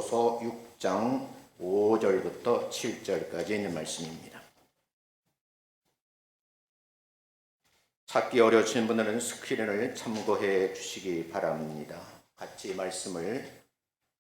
고린도후서 6장 5절부터 7절까지 있는 말씀입니다. 찾기 어려우신 분들은 스크린을 참고해 주시기 바랍니다. 같이 말씀을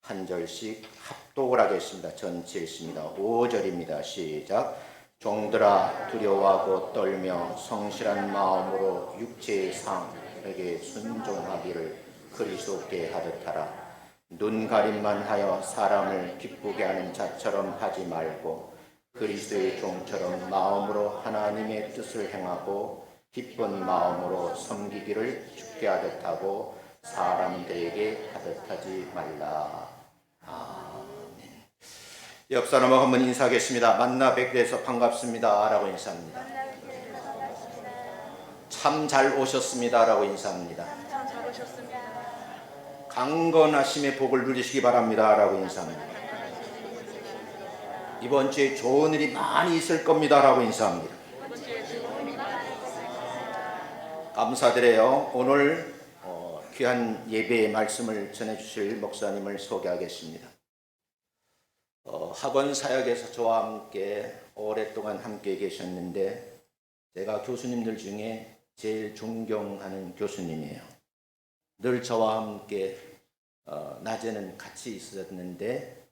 한 절씩 합독을 하겠습니다. 전체 읽습니다. 5절입니다. 시작. 종들아 두려워하고 떨며 성실한 마음으로 육체의 상에게 순종하기를 그리스도께 하듯 하라. 눈 가림만 하여 사람을 기쁘게 하는 자처럼 하지 말고 그리스도의 종처럼 마음으로 하나님의 뜻을 행하고 기쁜 마음으로 섬기기를 주께 하듯 하고 사람들에게 하듯 하지 말라. 아멘. 옆 사람하고 한번 인사하겠습니다. 만나 뵙게 돼서 반갑습니다 라고 인사합니다. 참 잘 오셨습니다 라고 인사합니다. 참 잘 오셨습니다. 강건하심의 복을 누리시기 바랍니다 라고 인사합니다. 이번 주에 좋은 일이 많이 있을 겁니다 라고 인사합니다. 감사드려요. 오늘 귀한 예배의 말씀을 전해주실 목사님을 소개하겠습니다. 학원 사역에서 저와 함께 오랫동안 함께 계셨는데 제가 교수님들 중에 제일 존경하는 교수님이에요. 늘 저와 함께 낮에는 같이 있었는데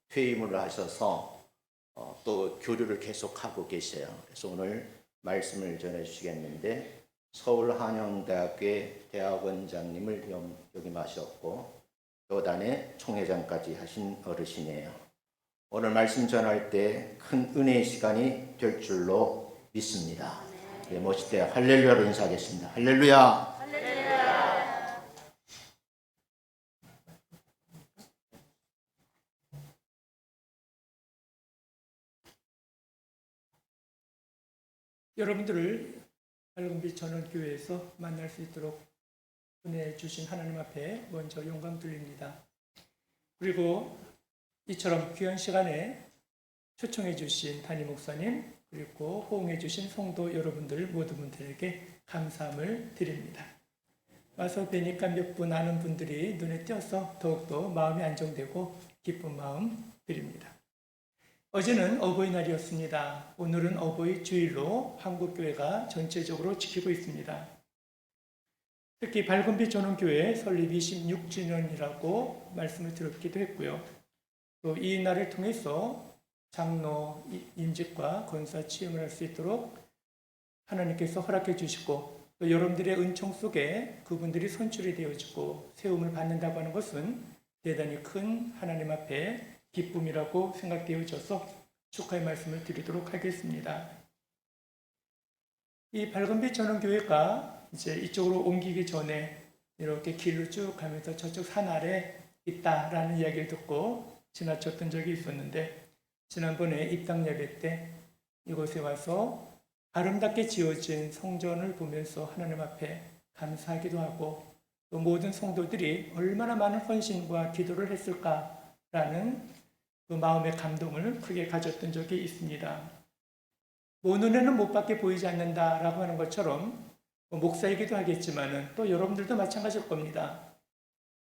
퇴임을 하셔서 또 교류를 계속하고 계세요. 그래서 오늘 말씀을 전해주시겠는데 서울 한영대학교의 대학원장님을 역임하셨고 교단의 총회장까지 하신 어르신이에요. 오늘 말씀 전할 때 큰 은혜의 시간이 될 줄로 믿습니다. 네, 모실 때 할렐루야로 인사하겠습니다. 할렐루야. 여러분들을 밝은빛 전원교회에서 만날 수 있도록 은혜 주신 하나님 앞에 먼저 영광 드립니다. 그리고 이처럼 귀한 시간에 초청해 주신 담임 목사님 그리고 호응해 주신 성도 여러분들 모든 분들에게 감사함을 드립니다. 와서 뵈니까 몇 분 아는 분들이 눈에 띄어서 더욱더 마음이 안정되고 기쁜 마음 드립니다. 어제는 어버이날이었습니다. 오늘은 어버이 주일로 한국교회가 전체적으로 지키고 있습니다. 특히 밝은빛 전원교회 설립 26주년이라고 말씀을 드렸기도 했고요. 또 이 날을 통해서 장로 임직과 권사 취임을 할 수 있도록 하나님께서 허락해 주시고 또 여러분들의 은총 속에 그분들이 선출이 되어지고 세움을 받는다고 하는 것은 대단히 큰 하나님 앞에 기쁨이라고 생각되어져서 축하의 말씀을 드리도록 하겠습니다. 이 밝은빛 전원교회가 이제 이쪽으로 옮기기 전에 이렇게 길로 쭉 가면서 저쪽 산 아래 있다라는 이야기를 듣고 지나쳤던 적이 있었는데 지난번에 입당 예배 때 이곳에 와서 아름답게 지어진 성전을 보면서 하나님 앞에 감사하기도 하고 또 모든 성도들이 얼마나 많은 헌신과 기도를 했을까라는 그 마음의 감동을 크게 가졌던 적이 있습니다. 눈에는 못밖에 보이지 않는다라고 하는 것처럼 목사이기도 하겠지만 또 여러분들도 마찬가지일 겁니다.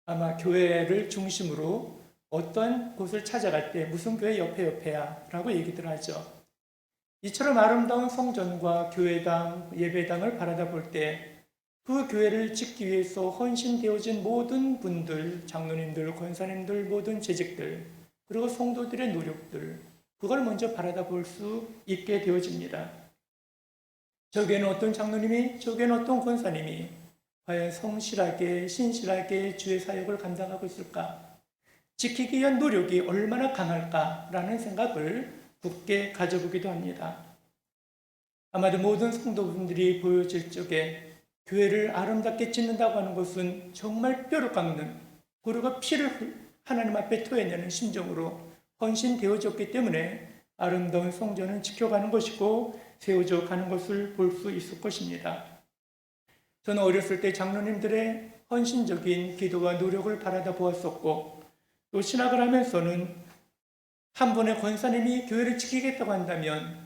아마 교회를 중심으로 어떤 곳을 찾아갈 때 무슨 교회 옆에야 라고 얘기들 하죠. 이처럼 아름다운 성전과 교회당, 예배당을 바라다 볼 때 그 교회를 짓기 위해서 헌신되어진 모든 분들, 장로님들, 권사님들, 모든 재직들 그리고 성도들의 노력들 그걸 먼저 바라다 볼 수 있게 되어집니다. 저기에는 어떤 장로님이, 저기에는 어떤 권사님이 과연 성실하게, 신실하게 주의 사역을 감당하고 있을까? 지키기 위한 노력이 얼마나 강할까라는 생각을 굳게 가져보기도 합니다. 아마도 모든 성도분들이 보여질 적에 교회를 아름답게 짓는다고 하는 것은 정말 뼈를 깎는 그리고 피를 하나님 앞에 토해내는 심정으로 헌신되어졌기 때문에 아름다운 성전은 지켜가는 것이고 세워져 가는 것을 볼 수 있을 것입니다. 저는 어렸을 때 장로님들의 헌신적인 기도와 노력을 바라다 보았었고 또 신학을 하면서는 한 분의 권사님이 교회를 지키겠다고 한다면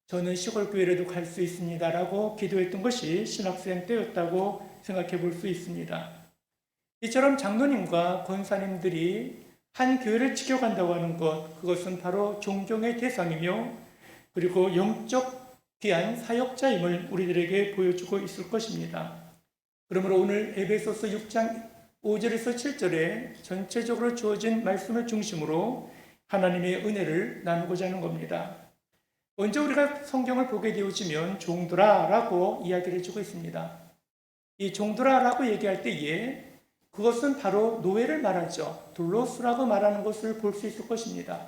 저는 시골 교회라도 갈 수 있습니다라고 기도했던 것이 신학생 때였다고 생각해 볼 수 있습니다. 이처럼 장로님과 권사님들이 한 교회를 지켜간다고 하는 것, 그것은 바로 존경의 대상이며 그리고 영적 귀한 사역자임을 우리들에게 보여주고 있을 것입니다. 그러므로 오늘 에베소서 6장 5절에서 7절에 전체적으로 주어진 말씀을 중심으로 하나님의 은혜를 나누고자 하는 겁니다. 먼저 우리가 성경을 보게 되어지면 종들아라고 이야기를 해주고 있습니다. 이 종들아라고 얘기할 때에 그것은 바로 노예를 말하죠. 둘로스라고 말하는 것을 볼 수 있을 것입니다.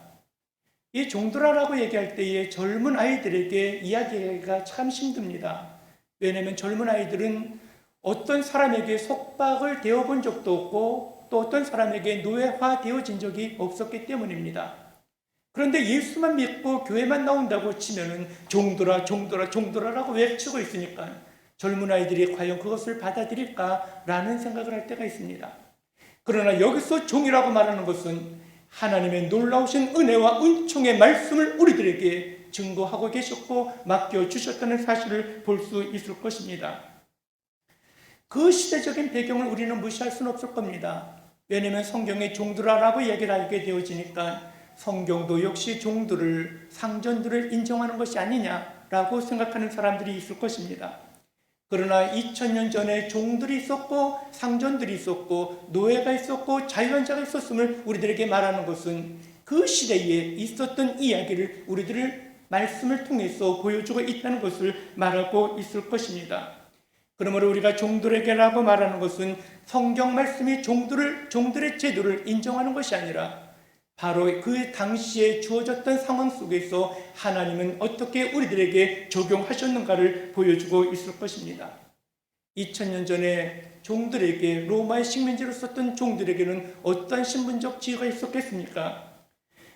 이 종들아라고 얘기할 때에 젊은 아이들에게 이야기가 참 힘듭니다. 왜냐하면 젊은 아이들은 어떤 사람에게 속박을 되어본 적도 없고 또 어떤 사람에게 노예화 되어진 적이 없었기 때문입니다. 그런데 예수만 믿고 교회만 나온다고 치면은 종들아 종들아 종들아라고 외치고 있으니까 젊은 아이들이 과연 그것을 받아들일까라는 생각을 할 때가 있습니다. 그러나 여기서 종이라고 말하는 것은 하나님의 놀라우신 은혜와 은총의 말씀을 우리들에게 증거하고 계셨고 맡겨주셨다는 사실을 볼 수 있을 것입니다. 그 시대적인 배경을 우리는 무시할 수는 없을 겁니다. 왜냐하면 성경에 종들아라고 얘기를 하게 되어지니까 성경도 역시 종들을, 상전들을 인정하는 것이 아니냐라고 생각하는 사람들이 있을 것입니다. 그러나 2000년 전에 종들이 있었고 상전들이 있었고 노예가 있었고 자유한자가 있었음을 우리들에게 말하는 것은 그 시대에 있었던 이야기를 우리들을 말씀을 통해서 보여주고 있다는 것을 말하고 있을 것입니다. 그러므로 우리가 종들에게라고 말하는 것은 성경 말씀이 종들의 제도를 인정하는 것이 아니라 바로 그 당시에 주어졌던 상황 속에서 하나님은 어떻게 우리들에게 적용하셨는가를 보여주고 있을 것입니다. 2000년 전에 종들에게 로마의 식민지로 썼던 종들에게는 어떤 신분적 지위가 있었겠습니까?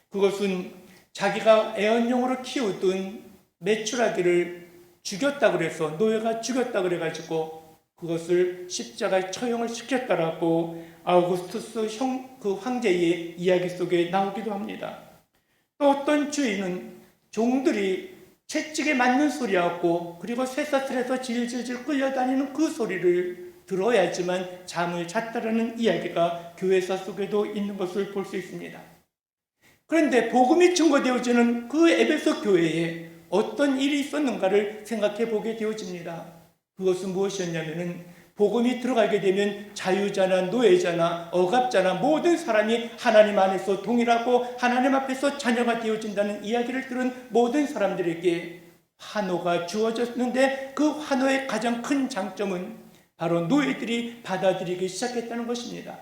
그것은 자기가 애완용으로 키우던 메추라기를 죽였다 그래서 노예가 죽였다 그래가지고 그것을 십자가에 처형을 시켰다라고 아우구스투스 그 황제의 이야기 속에 나오기도 합니다. 또 어떤 주인은 종들이 채찍에 맞는 소리하고 그리고 쇠사슬에서 질질질 끌려다니는 그 소리를 들어야지만 잠을 잤다라는 이야기가 교회사 속에도 있는 것을 볼 수 있습니다. 그런데 복음이 증거되어지는 그 에베소 교회에 어떤 일이 있었는가를 생각해 보게 되어집니다. 그것은 무엇이었냐면은 복음이 들어가게 되면 자유자나 노예자나 억압자나 모든 사람이 하나님 안에서 동일하고 하나님 앞에서 자녀가 되어진다는 이야기를 들은 모든 사람들에게 환호가 주어졌는데 그 환호의 가장 큰 장점은 바로 노예들이 받아들이기 시작했다는 것입니다.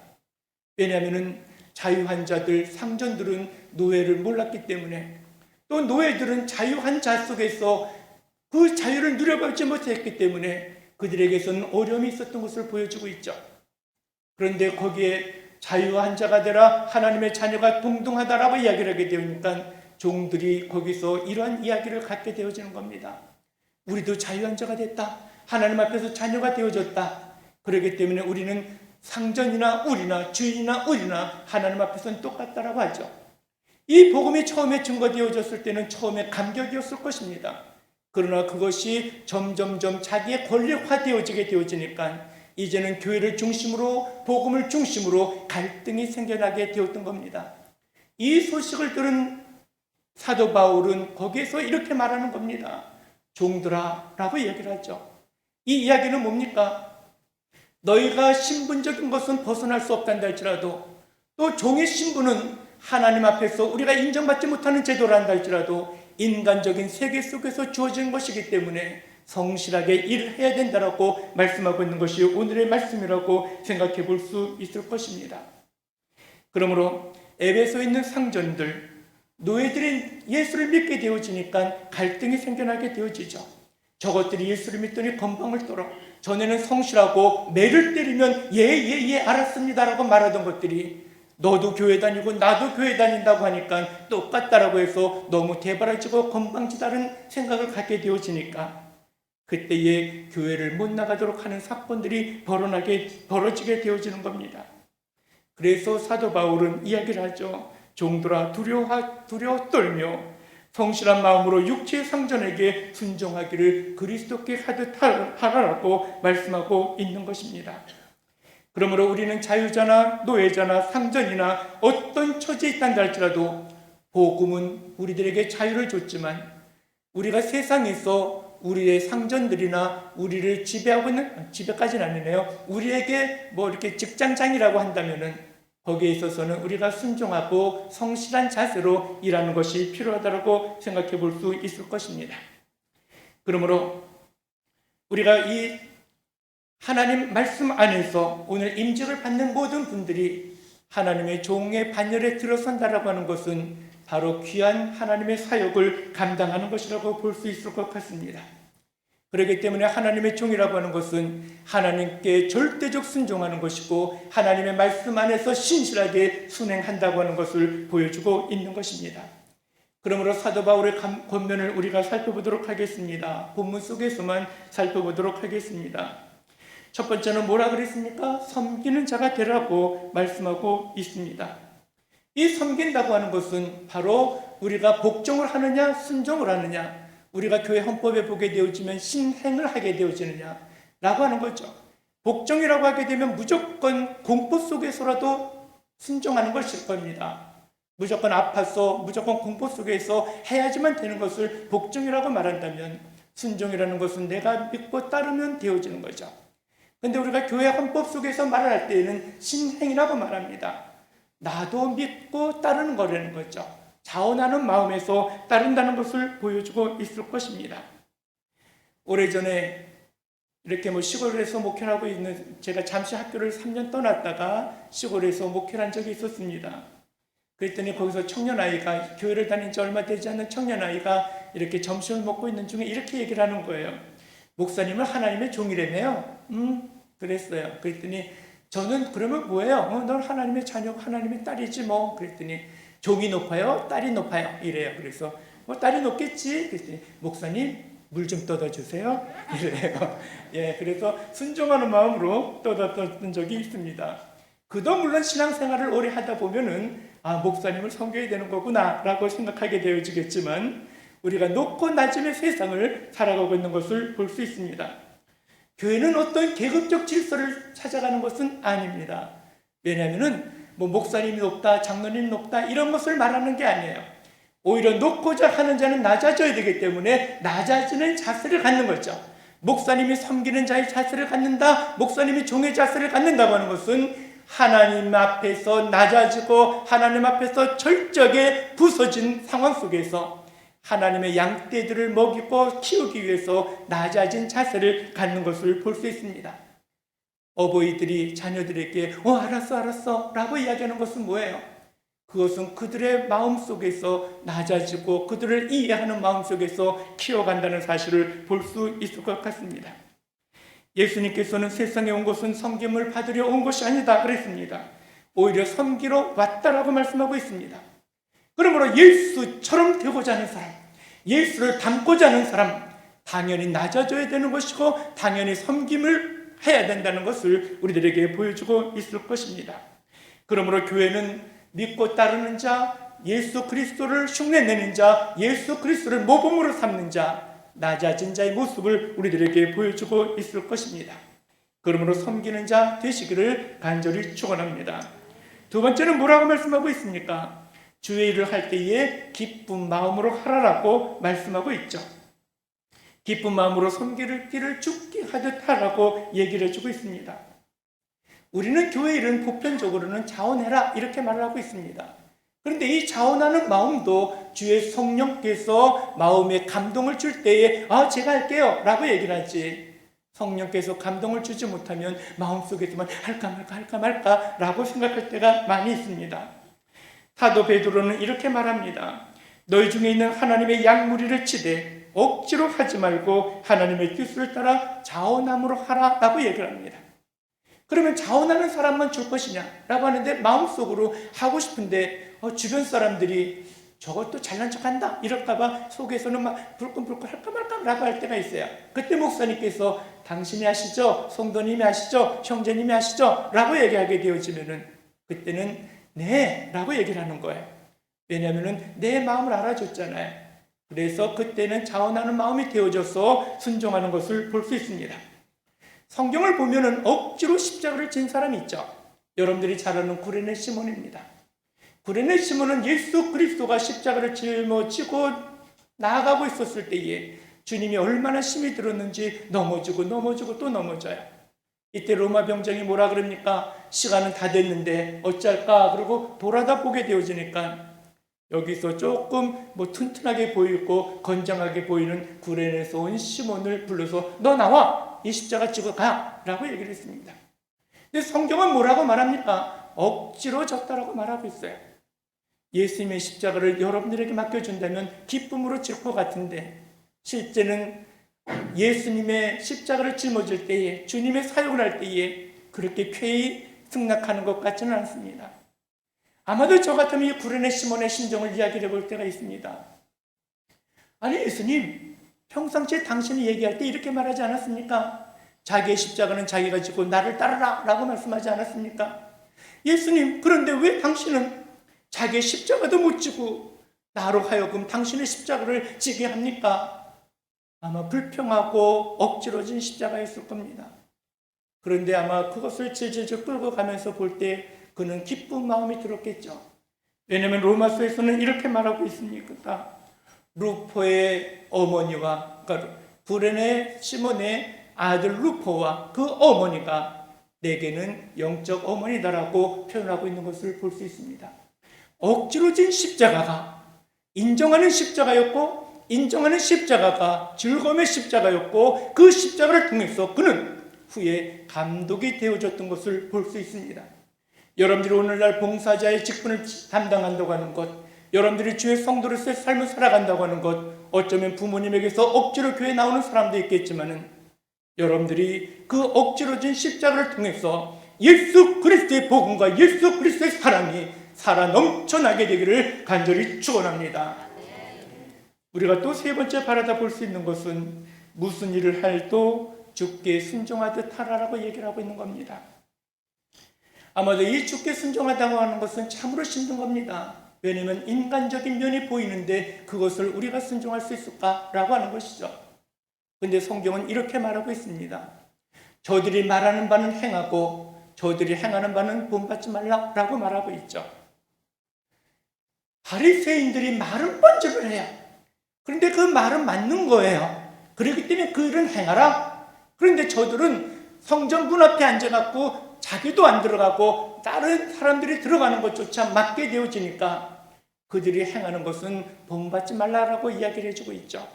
왜냐하면 자유한 자들, 상전들은 노예를 몰랐기 때문에 또 노예들은 자유한 자 속에서 그 자유를 누려보지 못했기 때문에 그들에게서는 어려움이 있었던 것을 보여주고 있죠. 그런데 거기에 자유한 자가 되라 하나님의 자녀가 동등하다라고 이야기를 하게 되니까 종들이 거기서 이러한 이야기를 갖게 되어지는 겁니다. 우리도 자유한 자가 됐다. 하나님 앞에서 자녀가 되어졌다. 그렇기 때문에 우리는 상전이나 우리나 주인이나 우리나 하나님 앞에서는 똑같다라고 하죠. 이 복음이 처음에 증거되어졌을 때는 처음에 감격이었을 것입니다. 그러나 그것이 점점점 자기의 권력화되어지게 되어지니까 이제는 교회를 중심으로 복음을 중심으로 갈등이 생겨나게 되었던 겁니다. 이 소식을 들은 사도 바울은 거기에서 이렇게 말하는 겁니다. 종들아 라고 얘기를 하죠. 이 이야기는 뭡니까? 너희가 신분적인 것은 벗어날 수 없단다 할지라도 또 종의 신분은 하나님 앞에서 우리가 인정받지 못하는 제도라 한다 할지라도 인간적인 세계 속에서 주어진 것이기 때문에 성실하게 일을 해야 된다라고 말씀하고 있는 것이 오늘의 말씀이라고 생각해 볼 수 있을 것입니다. 그러므로 에베소에 있는 상전들, 노예들이 예수를 믿게 되어지니까 갈등이 생겨나게 되어지죠. 저것들이 예수를 믿더니 건방을 떨어 전에는 성실하고 매를 때리면 예 알았습니다라고 말하던 것들이 너도 교회 다니고 나도 교회 다닌다고 하니까 똑같다라고 해서 너무 대바라지고 건방지다는 생각을 갖게 되어지니까 그때의 교회를 못 나가도록 하는 사건들이 벌어지게 되어지는 겁니다. 그래서 사도 바울은 이야기를 하죠. 종들아 두려워 떨며 성실한 마음으로 육체의 상전에게 순종하기를 그리스도께 하듯 하라라고 말씀하고 있는 것입니다. 그러므로 우리는 자유자나 노예자나 상전이나 어떤 처지에 있단다 할지라도 복음은 우리들에게 자유를 줬지만 우리가 세상에서 우리의 상전들이나 우리를 지배하고 있는, 지배까지는 아니네요. 우리에게 뭐 이렇게 직장장이라고 한다면은 거기에 있어서는 우리가 순종하고 성실한 자세로 일하는 것이 필요하다고 생각해 볼 수 있을 것입니다. 그러므로 우리가 이 하나님 말씀 안에서 오늘 임직을 받는 모든 분들이 하나님의 종의 반열에 들어선다라고 하는 것은 바로 귀한 하나님의 사역을 감당하는 것이라고 볼 수 있을 것 같습니다. 그렇기 때문에 하나님의 종이라고 하는 것은 하나님께 절대적 순종하는 것이고 하나님의 말씀 안에서 신실하게 순행한다고 하는 것을 보여주고 있는 것입니다. 그러므로 사도 바울의 권면을 우리가 살펴보도록 하겠습니다. 본문 속에서만 살펴보도록 하겠습니다. 첫 번째는 뭐라 그랬습니까? 섬기는 자가 되라고 말씀하고 있습니다. 이 섬긴다고 하는 것은 바로 우리가 복종을 하느냐 순종을 하느냐, 우리가 교회 헌법에 보게 되어지면 신행을 하게 되어지느냐 라고 하는 거죠. 복종이라고 하게 되면 무조건 공포 속에서라도 순종하는 것일 겁니다. 무조건 아파서 무조건 공포 속에서 해야지만 되는 것을 복종이라고 말한다면, 순종이라는 것은 내가 믿고 따르면 되어지는 거죠. 그런데 우리가 교회 헌법 속에서 말을 할 때에는 신행이라고 말합니다. 나도 믿고 따르는 거라는 거죠. 자원하는 마음에서 따른다는 것을 보여주고 있을 것입니다. 오래전에 이렇게 시골에서 목회를 하고 있는, 제가 잠시 학교를 3년 떠났다가 시골에서 목회를 한 적이 있었습니다. 그랬더니 거기서 청년아이가, 교회를 다닌 지 얼마 되지 않는 청년아이가 이렇게 점심을 먹고 있는 중에 이렇게 얘기를 하는 거예요. 목사님은 하나님의 종이라며요. 그랬어요. 그랬더니 저는 그러면 뭐예요? 넌 하나님의 자녀고 하나님의 딸이지 뭐. 그랬더니 종이 높아요? 딸이 높아요? 이래요. 그래서 딸이 높겠지? 그랬더니 목사님 물 좀 떠다주세요. 이래요. 예, 그래서 순종하는 마음으로 떠다던 적이 있습니다. 그도 물론 신앙생활을 오래 하다 보면은 목사님을 섬겨야 되는 거구나 라고 생각하게 되어지겠지만 우리가 높고 낮음의 세상을 살아가고 있는 것을 볼 수 있습니다. 교회는 어떤 계급적 질서를 찾아가는 것은 아닙니다. 왜냐하면은 목사님이 높다, 장로님이 높다 이런 것을 말하는 게 아니에요. 오히려 높고자 하는 자는 낮아져야 되기 때문에 낮아지는 자세를 갖는 거죠. 목사님이 섬기는 자의 자세를 갖는다, 목사님이 종의 자세를 갖는다고 하는 것은 하나님 앞에서 낮아지고 하나님 앞에서 철저하게 부서진 상황 속에서 하나님의 양떼들을 먹이고 키우기 위해서 낮아진 자세를 갖는 것을 볼 수 있습니다. 어버이들이 자녀들에게 알았어 라고 이야기하는 것은 뭐예요? 그것은 그들의 마음 속에서 낮아지고 그들을 이해하는 마음 속에서 키워간다는 사실을 볼 수 있을 것 같습니다. 예수님께서는 세상에 온 것은 섬김을 받으려 온 것이 아니다 그랬습니다. 오히려 섬기러 왔다라고 말씀하고 있습니다. 그러므로 예수처럼 되고자 하는 사람, 예수를 닮고자 하는 사람, 당연히 낮아져야 되는 것이고 당연히 섬김을 해야 된다는 것을 우리들에게 보여주고 있을 것입니다. 그러므로 교회는 믿고 따르는 자, 예수 그리스도를 흉내내는 자, 예수 그리스도를 모범으로 삼는 자, 낮아진 자의 모습을 우리들에게 보여주고 있을 것입니다. 그러므로 섬기는 자 되시기를 간절히 축원합니다. 두 번째는 뭐라고 말씀하고 있습니까? 주의 일을 할 때에 기쁜 마음으로 하라라고 말씀하고 있죠. 기쁜 마음으로 섬기를 길을 죽게 하듯 하라고 얘기를 해주고 있습니다. 우리는 교회 일은 보편적으로는 자원해라 이렇게 말을 하고 있습니다. 그런데 이 자원하는 마음도 주의 성령께서 마음에 감동을 줄 때에 제가 할게요 라고 얘기를 하지, 성령께서 감동을 주지 못하면 마음속에서만 할까 말까 라고 생각할 때가 많이 있습니다. 사도 베드로는 이렇게 말합니다. 너희 중에 있는 하나님의 양무리를 치되 억지로 하지 말고 하나님의 뜻을 따라 자원함으로 하라 라고 얘기를 합니다. 그러면 자원하는 사람만 줄 것이냐 라고 하는데 마음속으로 하고 싶은데 주변 사람들이 저것도 잘난 척한다 이럴까봐 속에서는 막 불끈불끈 할까 말까 라고 할 때가 있어요. 그때 목사님께서 당신이 아시죠? 성도님이 아시죠? 형제님이 아시죠? 라고 얘기하게 되어지면은 그때는 네 라고 얘기를 하는 거예요. 왜냐하면은 내 마음을 알아줬잖아요. 그래서 그때는 자원하는 마음이 되어져서 순종하는 것을 볼 수 있습니다. 성경을 보면은 억지로 십자가를 진 사람이 있죠. 여러분들이 잘 아는 구레네 시몬입니다. 구레네 시몬은 예수 그리스도가 십자가를 짊어지고 나아가고 있었을 때에 주님이 얼마나 힘이 들었는지 넘어지고 또 넘어져요. 이때 로마 병정이 뭐라 그럽니까? 시간은 다 됐는데 어쩔까? 그러고 돌아다 보게 되어지니까 여기서 조금 튼튼하게 보이고 건장하게 보이는 구레네에서 온 시몬을 불러서 너 나와! 이 십자가 지고 가! 라고 얘기를 했습니다. 근데 성경은 뭐라고 말합니까? 억지로 졌다라고 말하고 있어요. 예수님의 십자가를 여러분들에게 맡겨준다면 기쁨으로 질 것 같은데 실제는 예수님의 십자가를 짊어질 때에 주님의 사역을 할 때에 그렇게 쾌히 승낙하는 것 같지는 않습니다. 아마도 저 같으면 이 구레네 시몬의 심정을 이야기해 볼 때가 있습니다. 아니 예수님, 평상시에 당신이 얘기할 때 이렇게 말하지 않았습니까? 자기의 십자가는 자기가 지고 나를 따르라 라고 말씀하지 않았습니까? 예수님, 그런데 왜 당신은 자기의 십자가도 못 지고 나로 하여금 당신의 십자가를 지게 합니까? 아마 불평하고 억지로 진 십자가였을 겁니다. 그런데 아마 그것을 질질 끌고 가면서 볼 때 그는 기쁜 마음이 들었겠죠. 왜냐하면 로마서에서는 이렇게 말하고 있습니다. 루포의 어머니와, 그러니까 구레네 시몬의 아들 루포와 그 어머니가 내게는 영적 어머니다라고 표현하고 있는 것을 볼 수 있습니다. 억지로 진 십자가가 인정하는 십자가였고 인정하는 십자가가 즐거움의 십자가였고 그 십자가를 통해서 그는 후에 감독이 되어졌던 것을 볼 수 있습니다. 여러분들이 오늘날 봉사자의 직분을 담당한다고 하는 것, 여러분들이 주의 성도로서의 삶을 살아간다고 하는 것, 어쩌면 부모님에게서 억지로 교회에 나오는 사람도 있겠지만은 여러분들이 그 억지로 진 십자가를 통해서 예수 그리스도의 복음과 예수 그리스도의 사랑이 살아 넘쳐나게 되기를 간절히 축원합니다. 우리가 또 세 번째 바라다 볼 수 있는 것은 무슨 일을 할도 주께 순종하듯 하라라고 얘기를 하고 있는 겁니다. 아마도 이 주께 순종하다고 하는 것은 참으로 힘든 겁니다. 왜냐하면 인간적인 면이 보이는데 그것을 우리가 순종할 수 있을까라고 하는 것이죠. 그런데 성경은 이렇게 말하고 있습니다. 저들이 말하는 바는 행하고 저들이 행하는 바는 본받지 말라라고 말하고 있죠. 바리새인들이 말은 번제를 해요. 그런데 그 말은 맞는 거예요. 그렇기 때문에 그 일은 행하라. 그런데 저들은 성전 문 앞에 앉아갖고 자기도 안 들어가고 다른 사람들이 들어가는 것조차 막게 되어지니까 그들이 행하는 것은 본받지 말라라고 이야기를 해주고 있죠.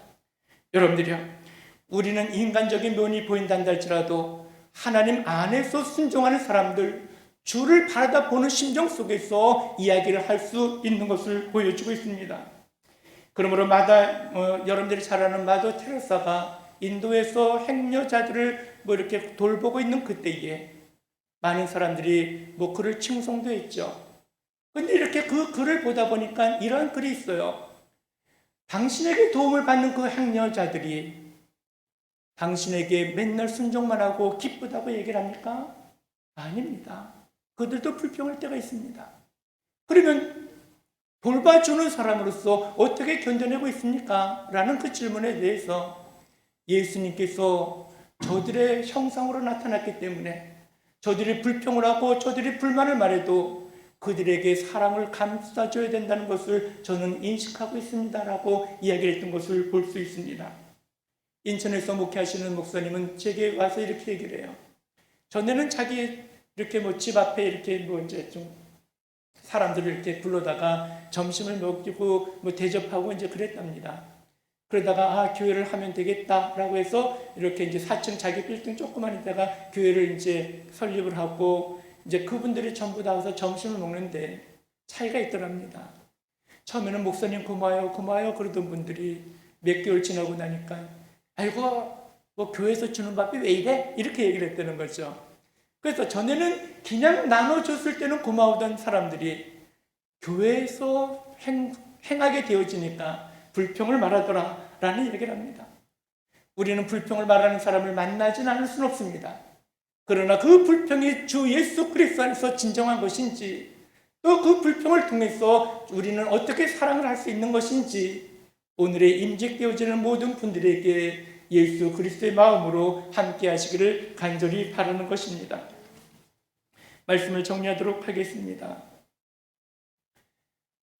여러분들이요, 우리는 인간적인 면이 보인단다 할지라도 하나님 안에서 순종하는 사람들, 주를 바라다 보는 심정 속에서 이야기를 할 수 있는 것을 보여주고 있습니다. 그러므로 여러분들이 잘 아는 마더 테레사가 인도에서 행여자들을 이렇게 돌보고 있는 그때에 많은 사람들이 그를 칭송도 했죠. 그런데 이렇게 그 글을 보다 보니까 이런 글이 있어요. 당신에게 도움을 받는 그 행여자들이 당신에게 맨날 순종만 하고 기쁘다고 얘기를 합니까? 아닙니다. 그들도 불평할 때가 있습니다. 그러면 돌봐주는 사람으로서 어떻게 견뎌내고 있습니까? 라는 그 질문에 대해서 예수님께서 저들의 형상으로 나타났기 때문에 저들이 불평을 하고 저들이 불만을 말해도 그들에게 사랑을 감싸줘야 된다는 것을 저는 인식하고 있습니다라고 이야기를 했던 것을 볼 수 있습니다. 인천에서 목회하시는 목사님은 제게 와서 이렇게 얘기를 해요. 전에는 자기 이렇게 집 앞에 이렇게 이제 좀 사람들을 이렇게 불러다가 점심을 먹이고 대접하고 이제 그랬답니다. 그러다가 교회를 하면 되겠다라고 해서 이렇게 이제 4층 자기 빌딩 조그만 데다가 교회를 이제 설립을 하고 이제 그분들이 전부 다 와서 점심을 먹는데 차이가 있더랍니다. 처음에는 목사님 고마워요 그러던 분들이 몇 개월 지나고 나니까 아이고 교회에서 주는 밥이 왜 이래? 이렇게 얘기를 했다는 거죠. 그래서 전에는 그냥 나눠줬을 때는 고마우던 사람들이 교회에서 행하게 되어지니까 불평을 말하더라 라는 얘기를 합니다. 우리는 불평을 말하는 사람을 만나진 않을 수는 없습니다. 그러나 그 불평이 주 예수 그리스도 안에서 진정한 것인지 또 그 불평을 통해서 우리는 어떻게 사랑을 할 수 있는 것인지 오늘의 임직되어지는 모든 분들에게 예수 그리스도의 마음으로 함께 하시기를 간절히 바라는 것입니다. 말씀을 정리하도록 하겠습니다.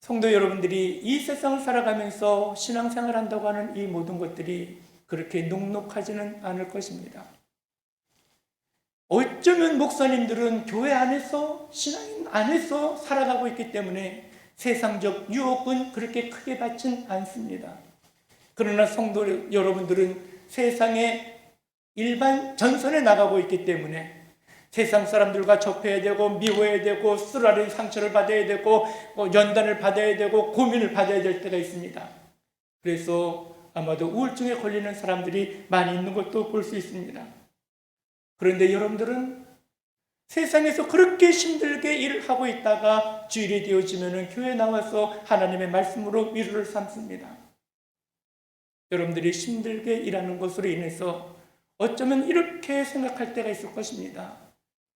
성도 여러분들이 이 세상을 살아가면서 신앙생활을 한다고 하는 이 모든 것들이 그렇게 녹록하지는 않을 것입니다. 어쩌면 목사님들은 교회 안에서, 신앙인 안에서 살아가고 있기 때문에 세상적 유혹은 그렇게 크게 받진 않습니다. 그러나 성도 여러분들은 세상의 일반 전선에 나가고 있기 때문에 세상 사람들과 접해야 되고 미워야 되고 쓰라린 상처를 받아야 되고 연단을 받아야 되고 고민을 받아야 될 때가 있습니다. 그래서 아마도 우울증에 걸리는 사람들이 많이 있는 것도 볼 수 있습니다. 그런데 여러분들은 세상에서 그렇게 힘들게 일을 하고 있다가 주일이 되어지면 교회에 나와서 하나님의 말씀으로 위로를 삼습니다. 여러분들이 힘들게 일하는 것으로 인해서 어쩌면 이렇게 생각할 때가 있을 것입니다.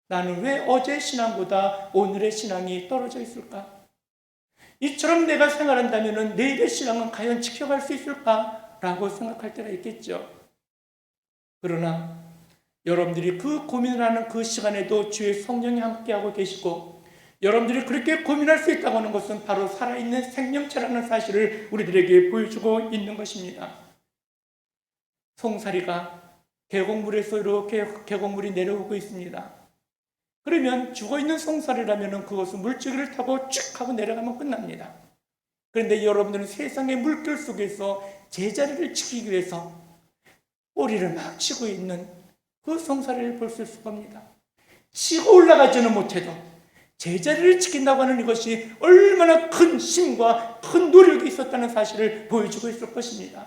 나는 왜 어제 신앙보다 오늘의 신앙이 떨어져 있을까? 이처럼 내가 생활한다면 내일의 신앙은 과연 지켜갈 수 있을까? 라고 생각할 때가 있겠죠. 그러나 여러분들이 그 고민을 하는 그 시간에도 주의 성령이 함께하고 계시고 여러분들이 그렇게 고민할 수 있다고 하는 것은 바로 살아있는 생명체라는 사실을 우리들에게 보여주고 있는 것입니다. 송사리가 계곡물에서 이렇게 계곡물이 내려오고 있습니다. 그러면 죽어있는 송사리라면 그것은 물줄기를 타고 쭉 하고 내려가면 끝납니다. 그런데 여러분들은 세상의 물결 속에서 제자리를 지키기 위해서 꼬리를 막 치고 있는 그 송사리를 볼 수 있을 겁니다. 치고 올라가지는 못해도 제자리를 지킨다고 하는 이것이 얼마나 큰 힘과 큰 노력이 있었다는 사실을 보여주고 있을 것입니다.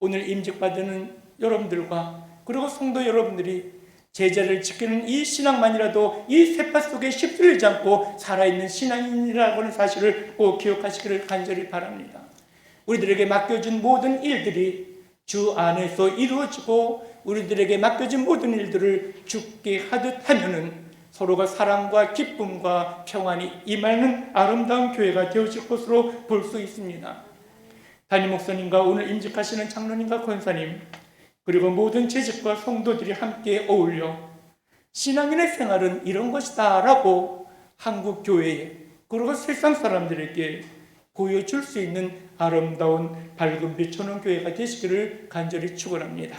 오늘 임직받는 여러분들과 그리고 성도 여러분들이 제자를 지키는 이 신앙만이라도 이 세파 속에 휩쓸리지 않고 살아있는 신앙인이라고 하는 사실을 꼭 기억하시기를 간절히 바랍니다. 우리들에게 맡겨진 모든 일들이 주 안에서 이루어지고 우리들에게 맡겨진 모든 일들을 주께 하듯 하면은 서로가 사랑과 기쁨과 평안이 임하는 아름다운 교회가 되어질 것으로 볼 수 있습니다. 담임 목사님과 오늘 임직하시는 장로님과 권사님 그리고 모든 재직과 성도들이 함께 어울려 신앙인의 생활은 이런 것이다 라고 한국 교회에 그리고 세상 사람들에게 보여줄 수 있는 아름다운 밝은 빛 초는 교회가 되시기를 간절히 축원합니다.